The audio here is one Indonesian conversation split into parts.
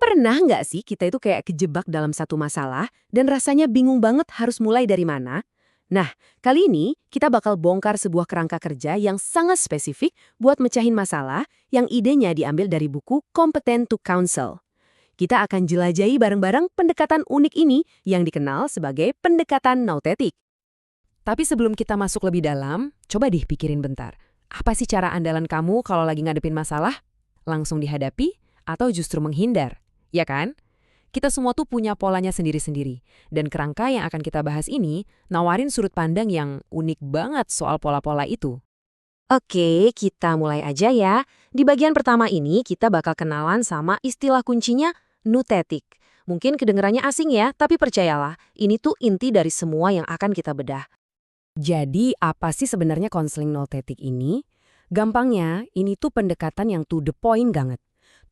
Pernah nggak sih kita itu kayak kejebak dalam satu masalah dan rasanya bingung banget harus mulai dari mana? Nah, kali ini kita bakal bongkar sebuah kerangka kerja yang sangat spesifik buat mecahin masalah yang idenya diambil dari buku Competent to Counsel. Kita akan jelajahi bareng-bareng pendekatan unik ini yang dikenal sebagai pendekatan nautetik. Tapi sebelum kita masuk lebih dalam, coba deh pikirin bentar. Apa sih cara andalan kamu kalau lagi ngadepin masalah? Langsung dihadapi atau justru menghindar? Ya kan? Kita semua tuh punya polanya sendiri-sendiri. Dan kerangka yang akan kita bahas ini nawarin sudut pandang yang unik banget soal pola-pola itu. Oke, kita mulai aja ya. Di bagian pertama ini kita bakal kenalan sama istilah kuncinya nutetik. Mungkin kedengarannya asing ya, tapi percayalah, ini tuh inti dari semua yang akan kita bedah. Jadi apa sih sebenarnya konseling notetik ini? Gampangnya, ini tuh pendekatan yang to the point banget.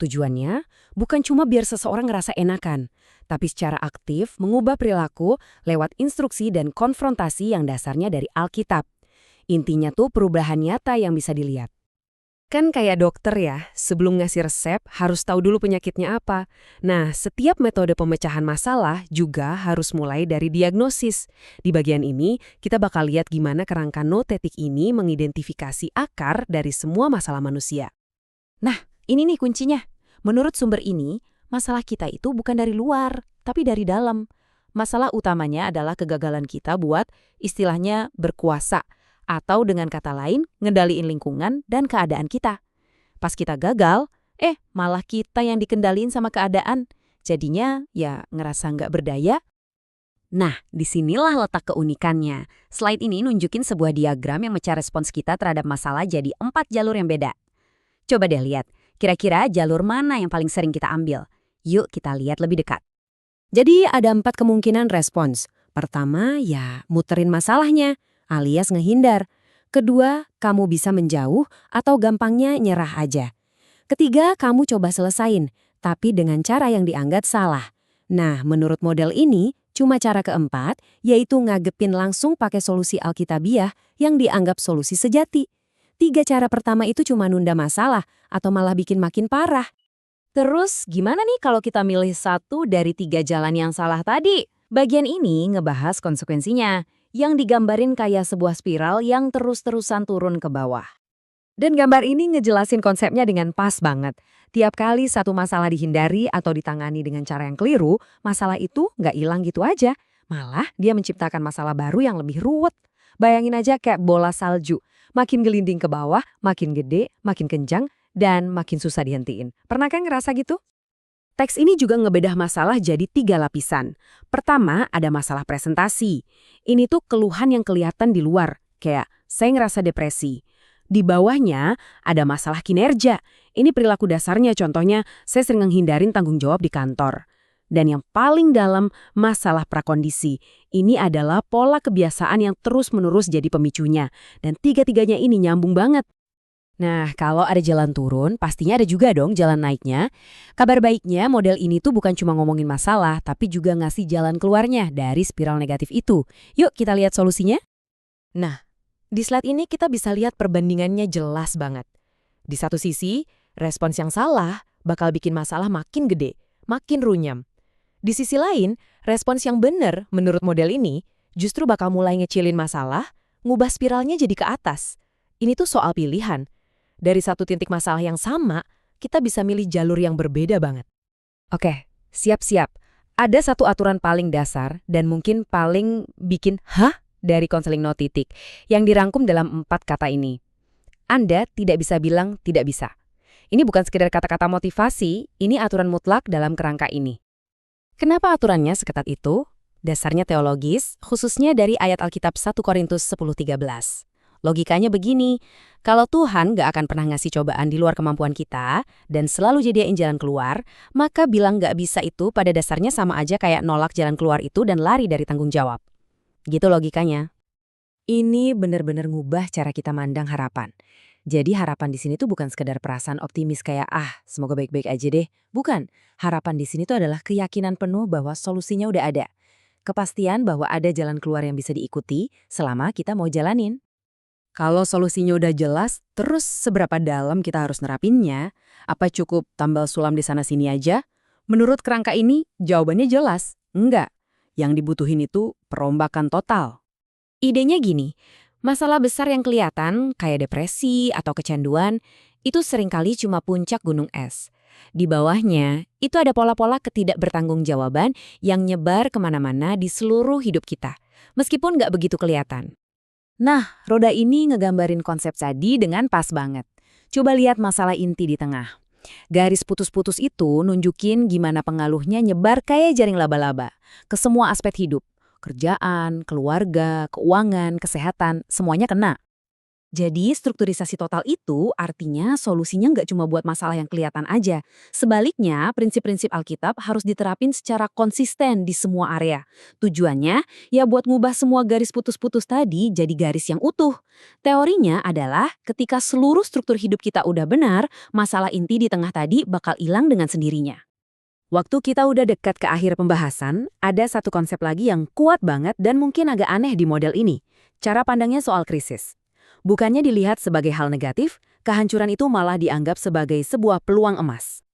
Tujuannya bukan cuma biar seseorang ngerasa enakan, tapi secara aktif mengubah perilaku lewat instruksi dan konfrontasi yang dasarnya dari Alkitab. Intinya tuh perubahan nyata yang bisa dilihat. Kan kayak dokter ya, sebelum ngasih resep harus tahu dulu penyakitnya apa. Nah, setiap metode pemecahan masalah juga harus mulai dari diagnosis. Di bagian ini, kita bakal lihat gimana kerangka notetik ini mengidentifikasi akar dari semua masalah manusia. Nah, ini nih kuncinya. Menurut sumber ini, masalah kita itu bukan dari luar, tapi dari dalam. Masalah utamanya adalah kegagalan kita buat istilahnya berkuasa, atau dengan kata lain, ngendaliin lingkungan dan keadaan kita. Pas kita gagal, malah kita yang dikendaliin sama keadaan. Jadinya, ya ngerasa nggak berdaya. Nah, disinilah letak keunikannya. Slide ini nunjukin sebuah diagram yang mencari respons kita terhadap masalah jadi 4 jalur yang beda. Coba deh lihat, kira-kira jalur mana yang paling sering kita ambil? Yuk kita lihat lebih dekat. Jadi ada 4 kemungkinan respons. Pertama, ya muterin masalahnya, alias ngehindar. Kedua, kamu bisa menjauh atau gampangnya nyerah aja. Ketiga, kamu coba selesain, tapi dengan cara yang dianggap salah. Nah, menurut model ini, cuma cara keempat, yaitu ngagepin langsung pakai solusi Alkitabiah yang dianggap solusi sejati. 3 cara pertama itu cuma nunda masalah atau malah bikin makin parah. Terus, gimana nih kalau kita milih satu dari 3 jalan yang salah tadi? Bagian ini ngebahas konsekuensinya, yang digambarin kayak sebuah spiral yang terus-terusan turun ke bawah. Dan gambar ini ngejelasin konsepnya dengan pas banget. Tiap kali satu masalah dihindari atau ditangani dengan cara yang keliru, masalah itu nggak hilang gitu aja. Malah dia menciptakan masalah baru yang lebih ruwet. Bayangin aja kayak bola salju. Makin gelinding ke bawah, makin gede, makin kencang, dan makin susah dihentiin. Pernah kan ngerasa gitu? Teks ini juga ngebedah masalah jadi 3 lapisan. Pertama, ada masalah presentasi. Ini tuh keluhan yang kelihatan di luar, kayak saya ngerasa depresi. Di bawahnya, ada masalah kinerja. Ini perilaku dasarnya, contohnya saya sering menghindarin tanggung jawab di kantor. Dan yang paling dalam, masalah prakondisi. Ini adalah pola kebiasaan yang terus-menerus jadi pemicunya. Dan 3-tiganya ini nyambung banget. Nah, kalau ada jalan turun, pastinya ada juga dong jalan naiknya. Kabar baiknya, model ini tuh bukan cuma ngomongin masalah, tapi juga ngasih jalan keluarnya dari spiral negatif itu. Yuk kita lihat solusinya. Nah, di slide ini kita bisa lihat perbandingannya jelas banget. Di satu sisi, respons yang salah bakal bikin masalah makin gede, makin runyam. Di sisi lain, respons yang benar menurut model ini justru bakal mulai ngecilin masalah, ngubah spiralnya jadi ke atas. Ini tuh soal pilihan. Dari satu titik masalah yang sama, kita bisa milih jalur yang berbeda banget. Oke, siap-siap. Ada satu aturan paling dasar dan mungkin paling bikin hah dari konseling notetik yang dirangkum dalam 4 kata ini. Anda tidak bisa bilang tidak bisa. Ini bukan sekedar kata-kata motivasi, ini aturan mutlak dalam kerangka ini. Kenapa aturannya seketat itu? Dasarnya teologis, khususnya dari ayat Alkitab 1 Korintus 10:13. Logikanya begini, kalau Tuhan gak akan pernah ngasih cobaan di luar kemampuan kita dan selalu jadiin jalan keluar, maka bilang gak bisa itu pada dasarnya sama aja kayak nolak jalan keluar itu dan lari dari tanggung jawab. Gitu logikanya. Ini benar-benar ngubah cara kita mandang harapan. Jadi harapan di sini tuh bukan sekedar perasaan optimis kayak semoga baik-baik aja deh. Bukan, harapan di sini tuh adalah keyakinan penuh bahwa solusinya udah ada. Kepastian bahwa ada jalan keluar yang bisa diikuti selama kita mau jalanin. Kalau solusinya udah jelas, terus seberapa dalam kita harus nerapinnya? Apa cukup tambal sulam di sana-sini aja? Menurut kerangka ini, jawabannya jelas. Enggak. Yang dibutuhin itu perombakan total. Idenya gini, masalah besar yang kelihatan, kayak depresi atau kecanduan, itu seringkali cuma puncak gunung es. Di bawahnya, itu ada pola-pola ketidakbertanggungjawaban yang nyebar kemana-mana di seluruh hidup kita, meskipun nggak begitu kelihatan. Nah, roda ini ngegambarin konsep tadi dengan pas banget. Coba lihat masalah inti di tengah. Garis putus-putus itu nunjukin gimana pengaruhnya nyebar kayak jaring laba-laba ke semua aspek hidup. Kerjaan, keluarga, keuangan, kesehatan, semuanya kena. Jadi strukturisasi total itu artinya solusinya nggak cuma buat masalah yang kelihatan aja. Sebaliknya, prinsip-prinsip Alkitab harus diterapin secara konsisten di semua area. Tujuannya, ya buat ngubah semua garis putus-putus tadi jadi garis yang utuh. Teorinya adalah ketika seluruh struktur hidup kita udah benar, masalah inti di tengah tadi bakal hilang dengan sendirinya. Waktu kita udah dekat ke akhir pembahasan, ada satu konsep lagi yang kuat banget dan mungkin agak aneh di model ini. Cara pandangnya soal krisis. Bukannya dilihat sebagai hal negatif, kehancuran itu malah dianggap sebagai sebuah peluang emas.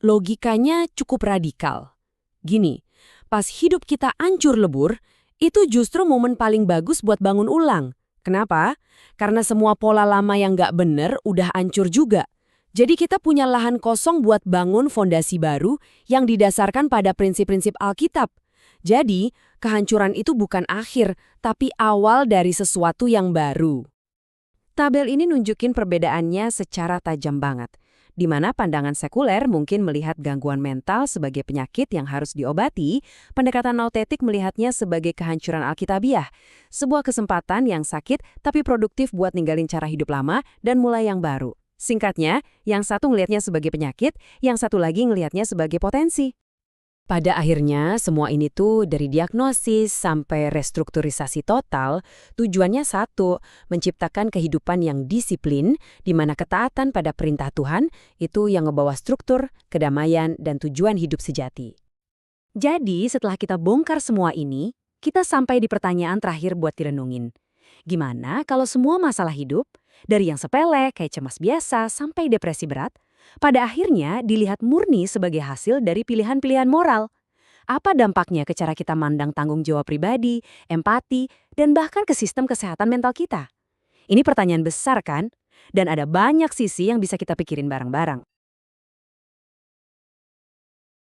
Logikanya cukup radikal. Gini, pas hidup kita hancur lebur, itu justru momen paling bagus buat bangun ulang. Kenapa? Karena semua pola lama yang nggak bener udah hancur juga. Jadi kita punya lahan kosong buat bangun fondasi baru yang didasarkan pada prinsip-prinsip Alkitab. Jadi, kehancuran itu bukan akhir, tapi awal dari sesuatu yang baru. Tabel ini nunjukin perbedaannya secara tajam banget, di mana pandangan sekuler mungkin melihat gangguan mental sebagai penyakit yang harus diobati, pendekatan nautetik melihatnya sebagai kehancuran alkitabiah, sebuah kesempatan yang sakit tapi produktif buat ninggalin cara hidup lama dan mulai yang baru. Singkatnya, yang satu ngelihatnya sebagai penyakit, yang satu lagi ngelihatnya sebagai potensi. Pada akhirnya, semua ini tuh dari diagnosis sampai restrukturisasi total, tujuannya satu, menciptakan kehidupan yang disiplin, di mana ketaatan pada perintah Tuhan itu yang ngebawa struktur, kedamaian, dan tujuan hidup sejati. Jadi setelah kita bongkar semua ini, kita sampai di pertanyaan terakhir buat direnungin. Gimana kalau semua masalah hidup, dari yang sepele kayak cemas biasa sampai depresi berat, pada akhirnya dilihat murni sebagai hasil dari pilihan-pilihan moral? Apa dampaknya ke cara kita mandang tanggung jawab pribadi, empati, dan bahkan ke sistem kesehatan mental kita? Ini pertanyaan besar kan? Dan ada banyak sisi yang bisa kita pikirin bareng-bareng.